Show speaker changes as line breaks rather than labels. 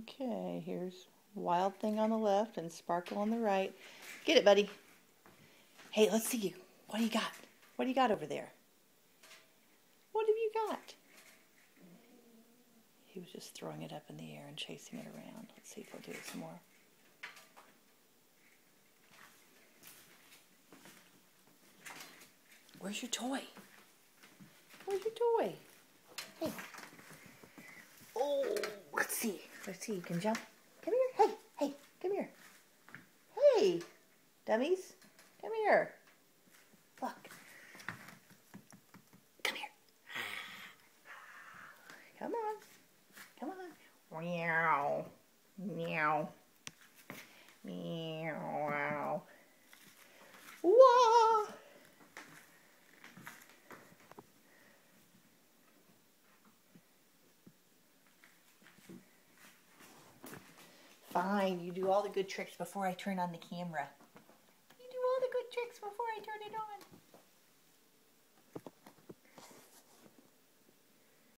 Okay, here's Wild Thing on the left and Sparkle on the right. Get it, buddy. Hey, let's see you. What do you got? What do you got over there? What have you got? He was just throwing it up in the air and chasing it around. Let's see if he'll do it some more. Where's your toy? Where's your toy? Hey. Oh, let's see. Let's see. You can jump. Come here. Hey, hey, come here. Hey, dummies. Come here. Look. Come here. Come on. Come on. Meow. Meow. Meow. Whoa. Fine, you do all the good tricks before I turn on the camera. You do all the good tricks before I turn it on.